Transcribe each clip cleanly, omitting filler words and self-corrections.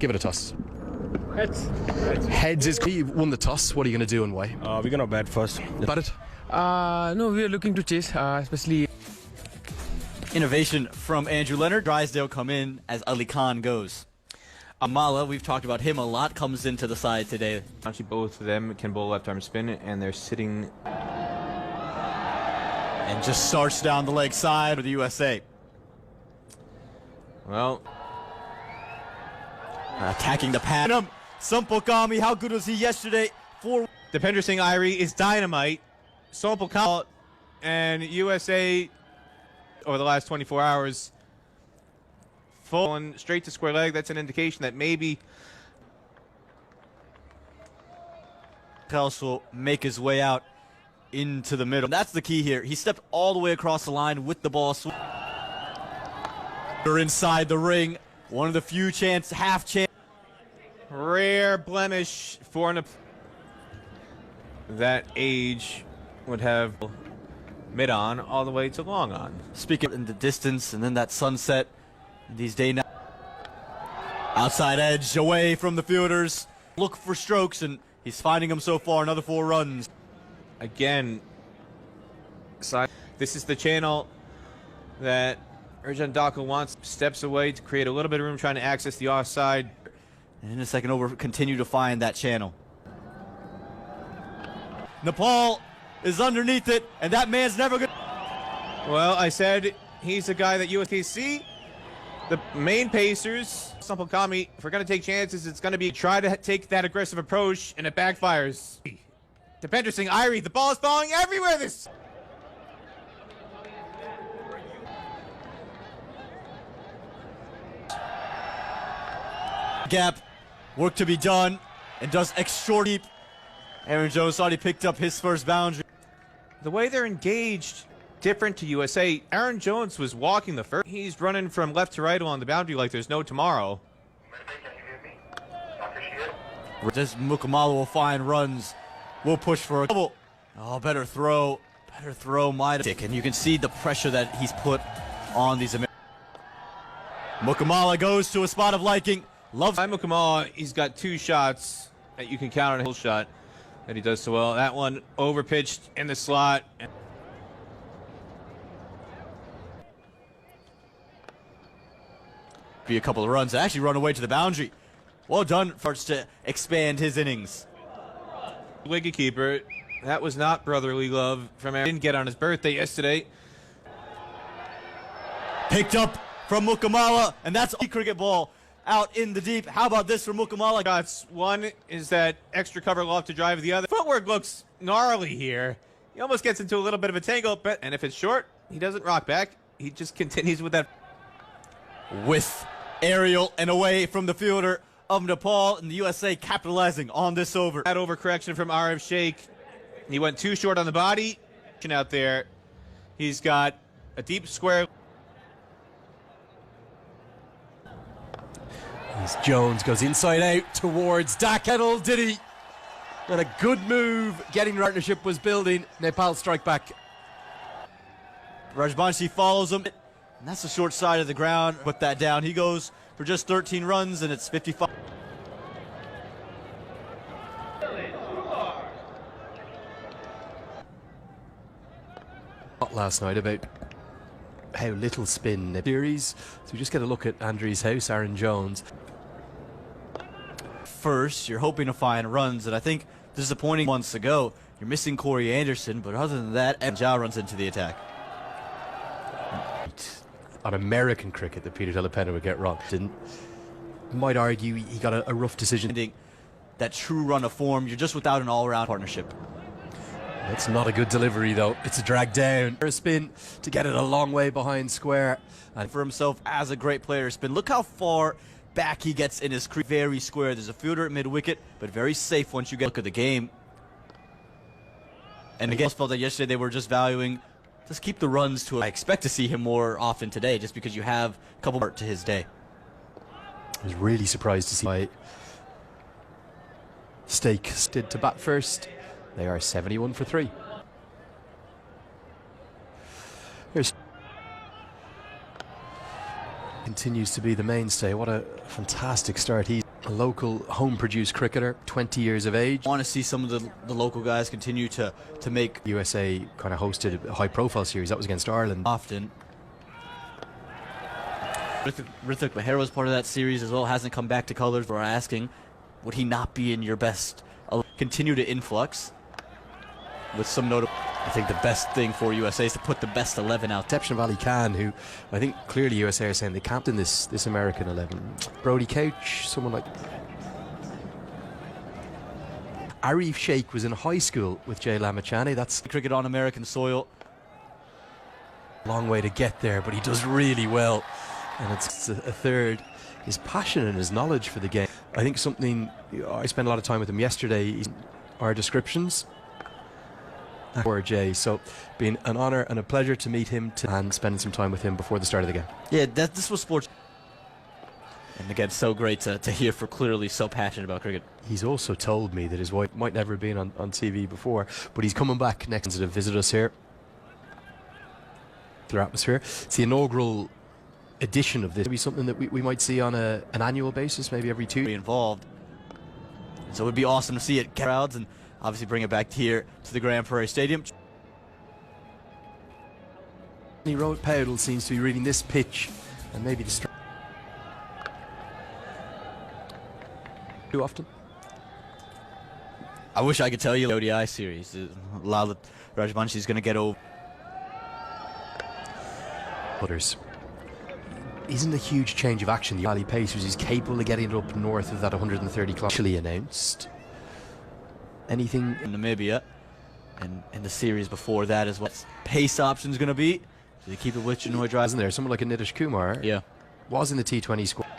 Give it a toss. Heads. Heads is... You won the toss. What are you going to do and why? We're gonna bat first. Bat it? No, we are looking to chase, especially... Innovation from Andrew Leonard. Drysdale come in as Ali Khan goes. Amala, we've talked about him a lot, comes into the side today. Actually, both of them can bowl left arm spin, and they're sitting... And just starts down the leg side of the USA. Well... Attacking the pad. Sampokami, how good was he yesterday? Dipender Singh Irie is dynamite. Sompal Kamal and USA over the last 24 hours full and straight to square leg. That's an indication that maybe Kels will make his way out into the middle. That's the key here. He stepped all the way across the line with the ball. They're inside the ring. One of the few half chance. rare blemish for that age would have mid on all the way to long on. Speaking in the distance and then that sunset, these day now. Outside edge away from the fielders. Look for strokes and he's finding them so far. Another 4 runs. Again, this is the channel that Ercan Daka wants. Steps away to create a little bit of room trying to access the offside. And in the second over, continue to find that channel. Nepal is underneath it, and that man's never going to... Well, I said he's a guy that USKC, the main Pacers, Sampal Kami, if we're going to take chances, it's going to be try to take that aggressive approach, and it backfires. Dipender Singh Irie, the ball is falling everywhere this... Gap, work to be done, and does extra deep. Aaron Jones already picked up his first boundary. The way they're engaged, different to USA. Aaron Jones was walking the first. He's running from left to right along the boundary like there's no tomorrow. This Mukamala will find runs. We'll push for a double. Oh, better throw. Better throw, Mighty. And you can see the pressure that he's put on these Americans. Mukamala goes to a spot of liking. Loves Mukamala, he's got 2 shots that you can count on a hill shot that he does so well. That one overpitched in the slot. Be a couple of runs. Actually run away to the boundary. Well done. Starts to expand his innings. Wicketkeeper, that was not brotherly love from Aaron. Didn't get on his birthday yesterday. Picked up from Mukamala, and that's a cricket ball out in the deep. How about this for Mukamala? Shots. One is that extra cover loft to drive the other. Footwork looks gnarly here. He almost gets into a little bit of a tangle, and if it's short, he doesn't rock back. He just continues with that. With aerial and away from the fielder of Nepal, and the USA capitalizing on this over. That overcorrection from Arif Sheikh. He went too short on the body. Out there, he's got a deep square. As Jones goes inside out towards Dakadal Diddy. And a good move. Getting partnership was building. Nepal strike back. Rajbanshi follows him. And that's the short side of the ground. Put that down. He goes for just 13 runs, and it's 55. Last night about how little spin the series. So we just get a look at Andrew's house, Aaron Jones. First, you're hoping to find runs, and I think disappointing months ago, you're missing Corey Anderson, but other than that, Ja runs into the attack. On American cricket that Peter Delapena would get wrong. Might argue he got a rough decision. That true run of form, you're just without an all-around partnership. It's not a good delivery though. It's a drag down. A spin to get it a long way behind square. And for himself as a great player spin, look how far back he gets in his crease. Very square. There's a fielder at mid-wicket, but very safe once you get a look at the game. And again, I felt that yesterday they were just valuing, just keep the runs to it. I expect to see him more often today just because you have a couple more to his day. I was really surprised to see my Stake did to bat first. They are 71 for 3. Here's continues to be the mainstay. What a fantastic start. a local home-produced cricketer, 20 years of age. I want to see some of the local guys continue to make USA kind of hosted a high-profile series. That was against Ireland. often. Rithik Mahera was part of that series as well. Hasn't come back to colours. We're asking, would he not be in your best? Continue to influx with some notable. I think the best thing for USA is to put the best 11 out. Exception of Ali Khan, who I think clearly USA are saying they can't in this American 11. Brody Couch, someone like Arif Sheikh was in high school with Jay Lamachani. That's Cricket on American soil. a long way to get there, but he does really well. And it's a third. His passion and his knowledge for the game. I think something, I spent a lot of time with him yesterday, our descriptions. For Jay, so been an honour and a pleasure to meet him and spending some time with him before the start of the game. Yeah, this was sports. And again, so great to hear for clearly so passionate about cricket. He's also told me that his wife might never have been on TV before, but he's coming back next to visit us here. Their atmosphere. It's the inaugural edition of this. Maybe something that we might see on an annual basis, maybe every 2 Be involved. So it would be awesome to see it crowds and obviously bring it back here to the Grand Prairie Stadium. Road Powell seems to be reading this pitch and maybe the too often. I wish I could tell you the ODI series. Lala Rajbanshi is going to get over. Butters. Isn't a huge change of action. The Ali Pacers is capable of getting it up north of that 130 kilometers. Actually announced. Anything In Namibia and in the series before that is what pace option is going to be. So you keep it with Chinoy Drive. isn't there? Someone like a Nitish Kumar Yeah. was in the T20 squad.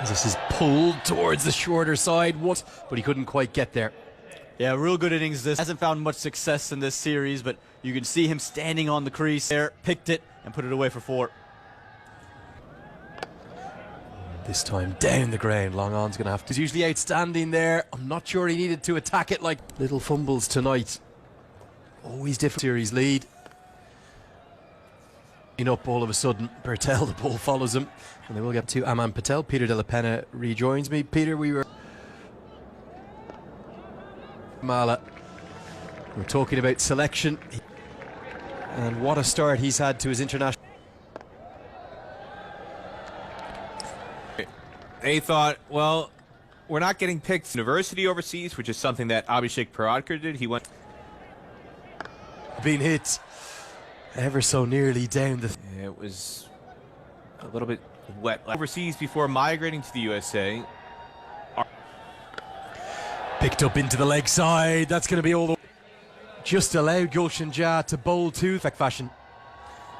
As this is pulled towards the shorter side, but he couldn't quite get there. Yeah, real good innings. This hasn't found much success in this series, but you can see him standing on the crease there, picked it and put it away for 4. This time down the ground, Long On's going to have to. He's usually outstanding there. I'm not sure he needed to attack it like little fumbles tonight. Always different series lead. Up all of a sudden, Bertel, the ball follows him. And they will get to Aman Patel. Peter De La Pena rejoins me. Peter, we were... Mala. We're talking about selection. And what a start he's had to his international... They thought, well, we're not getting picked university overseas, which is something that Abhishek Paradkar did. He went... Being hit ever so nearly down the... It was a little bit wet overseas before migrating to the USA. Picked up into the leg side. That's going to be all the... Just allowed Gulshan Jah to bowl to fashion.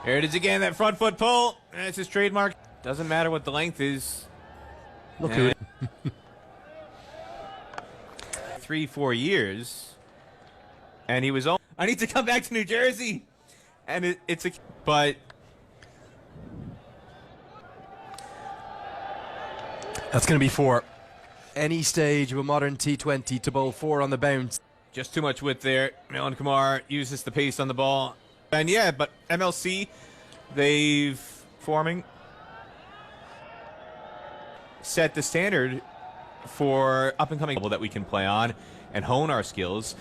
There it is again, that front foot pull. That's his trademark. Doesn't matter what the length is. Look who it... 3-4 years. And he was on... I need to come back to New Jersey. And it's a... But... That's going to be 4. Any stage of a modern T20 to bowl 4 on the bounce. Just too much width there. Milan Kumar uses the pace on the ball. And yeah, but MLC, they've forming set the standard for up-and-coming level that we can play on and hone our skills.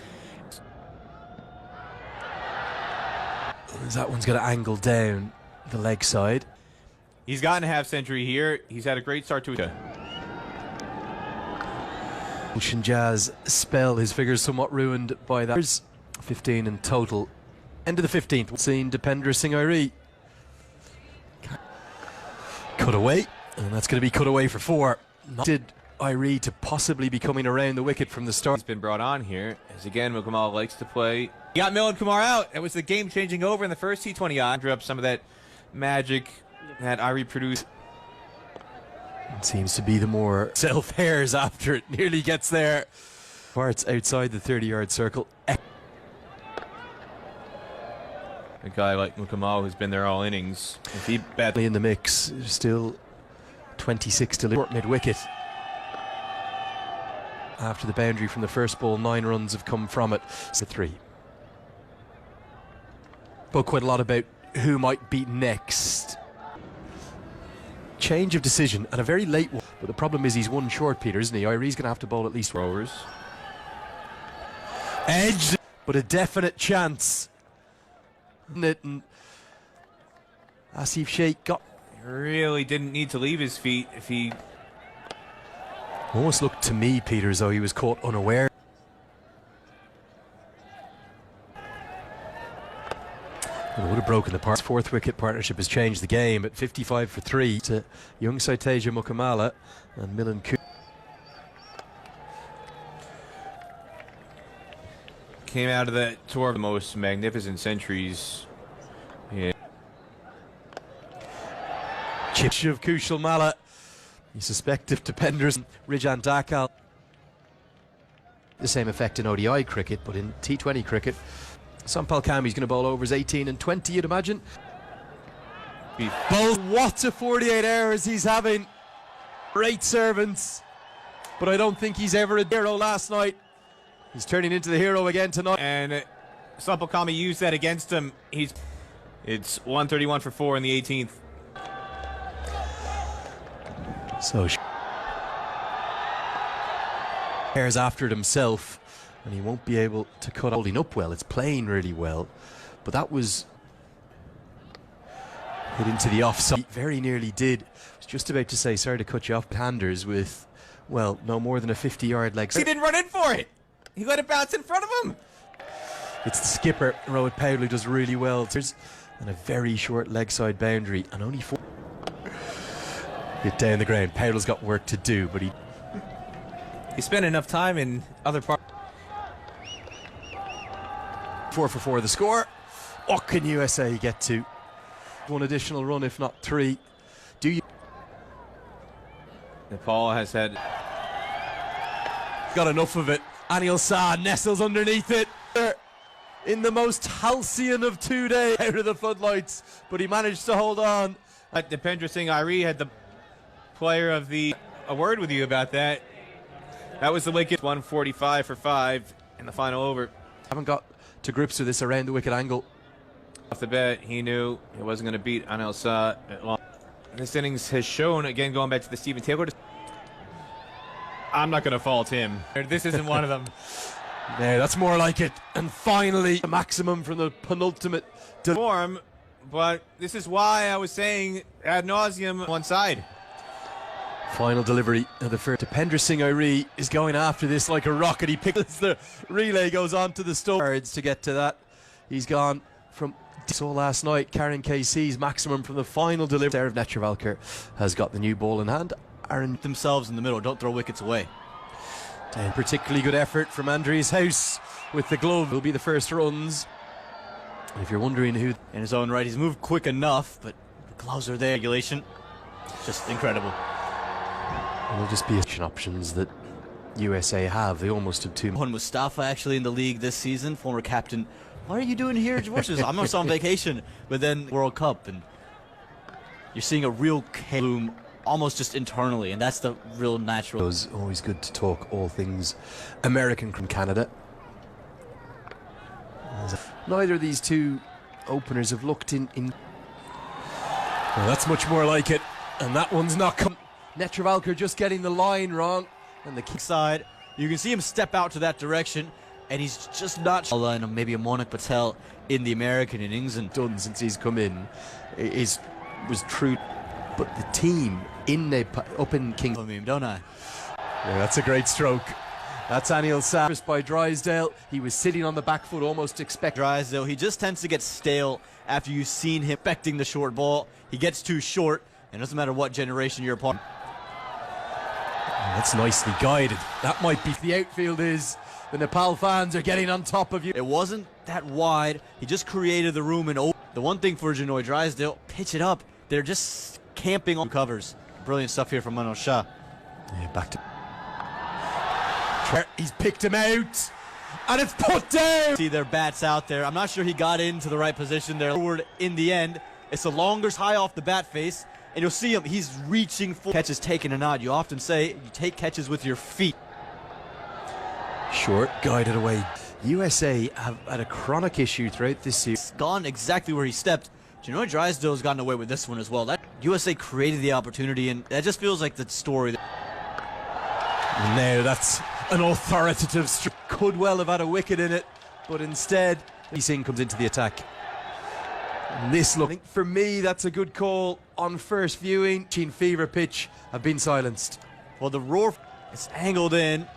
That one's going to angle down the leg side. He's gotten a half century here. He's had a great start to it. Gulshan Jah's spell, his figures somewhat ruined by that. There's 15 in total. End of the 15th. Seen Dipendra Singh Airi. Cut away. And that's going to be cut away for 4. Did Airi to possibly be coming around the wicket from the start. He's been brought on here, as again, Mukamal likes to play. He got Milan Kumar out. That was the game-changing over in the first T20I. Drew up some of that magic that Airi produced. It seems to be the more self-hairs after it nearly gets there. Parts outside the 30-yard circle. A guy like Mukamal who's been there all innings. If he badly In the mix, still 26 to live mid-wicket. After the boundary from the first ball, 9 runs have come from it. It's a 3. Spoke quite a lot about who might beat next. Change of decision and a very late one. But the problem is he's one short, Peter, isn't he? Irie's going to have to bowl at least Rowers. edge, but a definite chance. And Asif Sheikh got... Really didn't need to leave his feet if he... Almost looked to me, Peter, as though he was caught unaware. It would have broken the part. Fourth wicket partnership has changed the game at 55 for 3 to young Saiteja Mukamala and Milan Ku. Came out of the tour of the most magnificent centuries. Yeah. Chip of Kushal Mala. You suspect if Dependers Rijan Dakal. The same effect in ODI cricket, but in T20 cricket, Sampal Kami's going to bowl overs 18 and 20, you'd imagine. Both, what a 48 hours he's having. Great servants, but I don't think he's ever a hero last night. He's turning into the hero again tonight. And Sampal Kami used that against him. It's 131 for 4 in the 18th. So cares after it himself, and he won't be able to cut holding up well. It's playing really well, but that was hit into the offside. Very nearly did. I was just about to say, sorry to cut you off, handers with, well, no more than a 50-yard leg. He didn't run in for it. He let it bounce in front of him. It's the skipper, Rohit Powell, who does really well. And a very short leg side boundary, and only 4. Hit down the ground. Powell's got work to do, but he spent enough time in other parts. 4 for 4 the score. What can USA get to? One additional run, if not 3. Do you? Nepal has had... Got enough of it. Anil Shah nestles underneath it. In the most halcyon of 2 days out of the floodlights, but he managed to hold on. Dipendra Singh Irie had the player of the... A word with you about that. That was the wicket. 145 for 5 in the final over. Haven't got to grips with this around the wicket angle. Off the bat, he knew he wasn't going to beat Anil Shah at long. This innings has shown, again, going back to the Stephen Taylor. I'm not going to fault him. This isn't one of them. Yeah, that's more like it. And finally, the maximum from the penultimate form, but this is why I was saying ad nauseum one side. Final delivery of the first. Dipendra Singh Irie is going after this like a rocket. He picks the relay, goes on to the cards to get to that. He's gone from so last night. Karen KC's maximum from the final delivery. There of Netravalkar has got the new ball in hand. Aaron Themselves in the middle, don't throw wickets away. and particularly good effort from Andreas House with the glove. Will be the first runs. If you're wondering who In his own right, he's moved quick enough, but the gloves are there. Regulation, just incredible. will just be options that USA have. They almost have two. Mohan Mustafa actually in the league this season, former captain. What are you doing here, George? I'm just on vacation, but then World Cup, and you're seeing a real bloom almost just internally, and that's the real natural. It's always good to talk all things American from Canada. Neither of these two openers have looked in. Well, that's much more like it, and that one's not come. Netravalkar just getting the line wrong, and the kick Side, you can see him step out to that direction, and he's just not. And maybe a Monik Patel in the American innings, and done since he's come in was true, but the team in Nepal, up in King. I mean, don't I? Yeah, that's a great stroke. That's Anil Shah by Drysdale. He was sitting on the back foot, almost expecting. Drysdale, he just tends to get stale after you've seen him expecting the short ball. He gets too short, and it doesn't matter what generation you're a part. That's nicely guided. That might be the outfield is. The Nepal fans are getting on top of you. It wasn't that wide. He just created the room, and the one thing for Janoy Drysdale, pitch it up. They're just camping on covers. Brilliant stuff here from Manoj Shah. Yeah, back to. He's picked him out, and it's put down. See their bats out there. I'm not sure he got into the right position there. Forward in the end. It's a longer high off the bat face, and you'll see him. He's reaching for catches taken or not. You often say you take catches with your feet. Short, guided away. USA have had a chronic issue throughout this season. It's gone exactly where he stepped. Janoy Drysdale's gotten away with this one as well. That USA created the opportunity, and that just feels like the story. Now that's an authoritative stroke. Could well have had a wicket in it, but instead Singh comes into the attack. And this look, I think for me, that's a good call on first viewing. Fever pitch have been silenced. Well, the roar is angled in.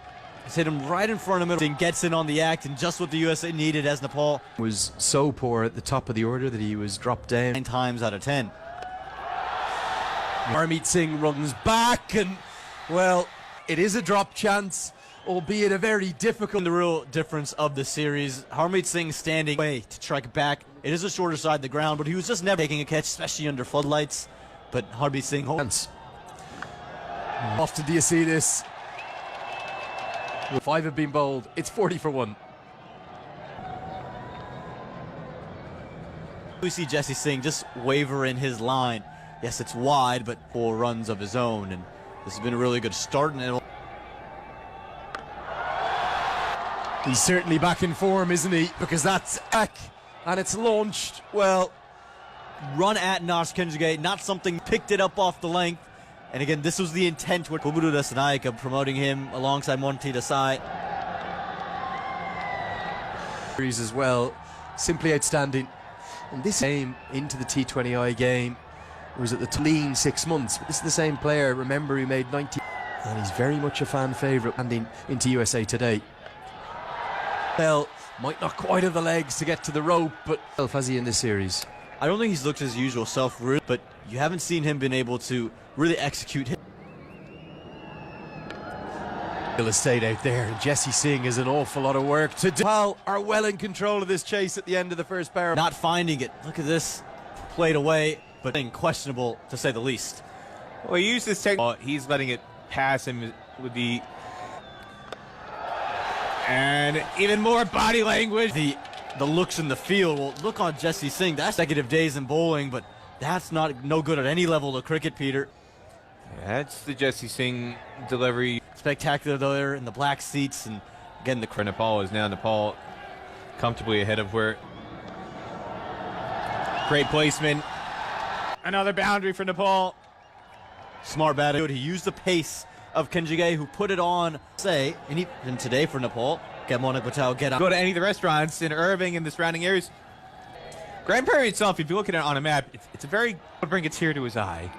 It's hit him right in front of him. And gets in on the act, and just what the USA needed as Nepal Was so poor at the top of the order that he was dropped down 9 times out of 10. Harmeet Singh runs back, and well, it is a drop chance, albeit a very difficult. The real difference of the series, Harmeet Singh standing away to strike back. It is a shorter side of the ground, but he was just never taking a catch, especially under floodlights. But Harmeet Singh holds. Often do you see this? 5 have been bowled. It's 40 for 1. We see Jesse Singh just waver in his line. Yes, it's wide, but 4 runs of his own, and this has been a really good start. And He's certainly back in form, isn't he? Because that's back, and it's launched. Well, run at Nash Kenjige, not something picked it up off the length. And again, this was the intent with Kuburu Dasanaika promoting him alongside Monty Desai. as well, simply outstanding. And this came into the T20I game. It was at the lean 6 months. But this is the same player, remember, who made 90. And he's very much a fan favourite landing into USA today. Well, might not quite have the legs to get to the rope, but has he in this series? I don't think he's looked his usual self, but you haven't seen him been able to really execute him. Real estate out there, and Jesse Singh has an awful lot of work to do. Nepal are well in control of this chase at the end of the first barrel. Not finding it. Look at this. Played away, but questionable to say the least. Well, he used this technique. He's letting it pass him with the... And even more body language. The looks in the field. Well, look on Jesse Singh. That's consecutive days in bowling, but that's no good at any level of cricket, Peter. Yeah, that's the Jesse Singh delivery. Spectacular there in the black seats, and again the For Nepal is now Nepal comfortably ahead of where. Great placement. Another boundary for Nepal. smart batting. He used the pace of Kenjige, who put it on, and today for Nepal, get Monik Patel, get out. Go to any of the restaurants in Irving and the surrounding areas. Grand Prairie itself, if you look at it on a map, it's a very, bring a tear to his eye.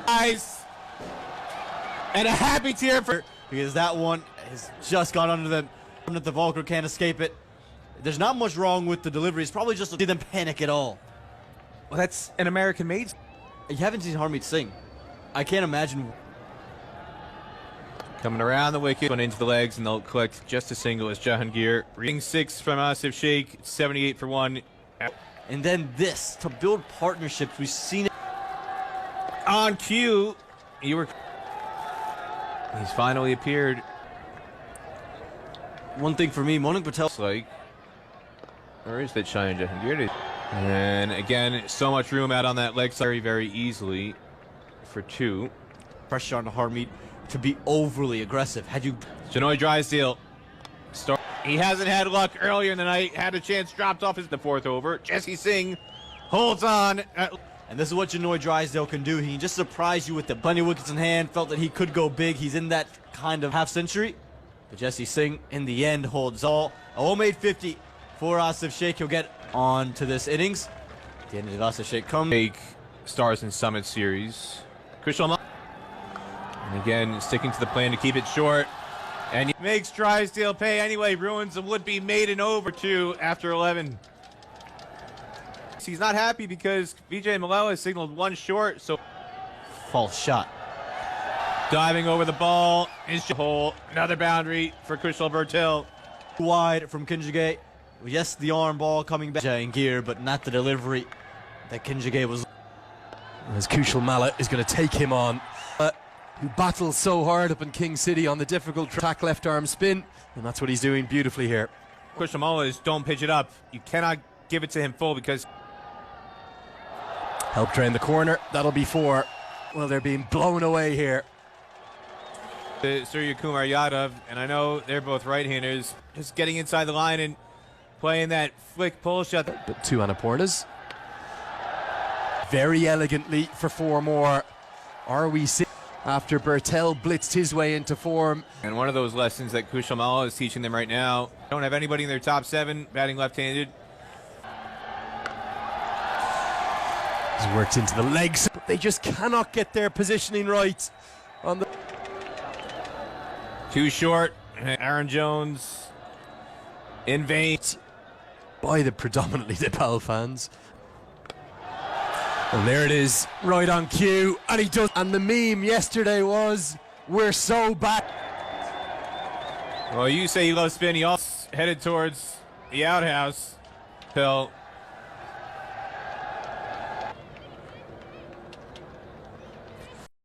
Eyes. And a happy tear for... Because that one has just got under them. The Volker can't escape it. There's not much wrong with the delivery. It's probably just to see them panic at all. Well, that's an American-made... You haven't seen Harmeet Singh. I can't imagine. Coming around the wicket, going into the legs, and they'll collect just a single as Jahangir. Reading 6 from Asif Sheikh, 78 for 1. And then this, to build partnerships. We've seen it. On cue, he's finally appeared. One thing for me, Monik Patel. Like, where is that Shine Jahangir? And again, so much room out on that leg side very, very easily for 2. Pressure on Harmeet to be overly aggressive. Had you... Janoy Drysdale. He hasn't had luck earlier in the night. Had a chance, dropped off the 4th over. Jesse Singh holds on. And this is what Janoy Drysdale can do. He can just surprise you with the bunny wickets in hand. Felt that he could go big. He's in that kind of half century. But Jesse Singh, in the end, holds all. A well-made 50 for Asif Sheikh. He'll get on to this innings. At the end of Asif Sheikh comes. Big Stars and Summit series. Kushal. And again, sticking to the plan to keep it short. And he makes Drysdale pay anyway. Ruins a would-be maiden over 2 after 11. He's not happy because Vijay Malala has signaled 1 short, so... False shot. Diving over the ball is hole. Another boundary for Kushal Bertel. Wide from Kenjige. Yes, the arm ball coming back in gear, but not the delivery that Kenjige was. As Kushal Malla is going to take him on, who battles so hard up in King City on the difficult track left arm spin, and that's what he's doing beautifully here. Kushal Malla is don't pitch it up. You cannot give it to him full because... Help drain the corner. That'll be 4. Well, they're being blown away here. Surya Kumar Yadav, and I know they're both right-handers, just getting inside the line and playing that flick pull shot. But 2 Annapurnas. Very elegantly for 4 more. Are we seeing? after Bertel blitzed his way into form. And one of those lessons that Kushal Malla is teaching them right now. Don't have anybody in their top 7 batting left-handed. He's worked into the legs, but they just cannot get their positioning right on the... Too short. Aaron Jones in vain. By the predominantly Nepal fans. And there it is, right on cue, and he does. And the meme yesterday was, we're so bad. Well, you say you love spin, you also headed towards the outhouse. Phil.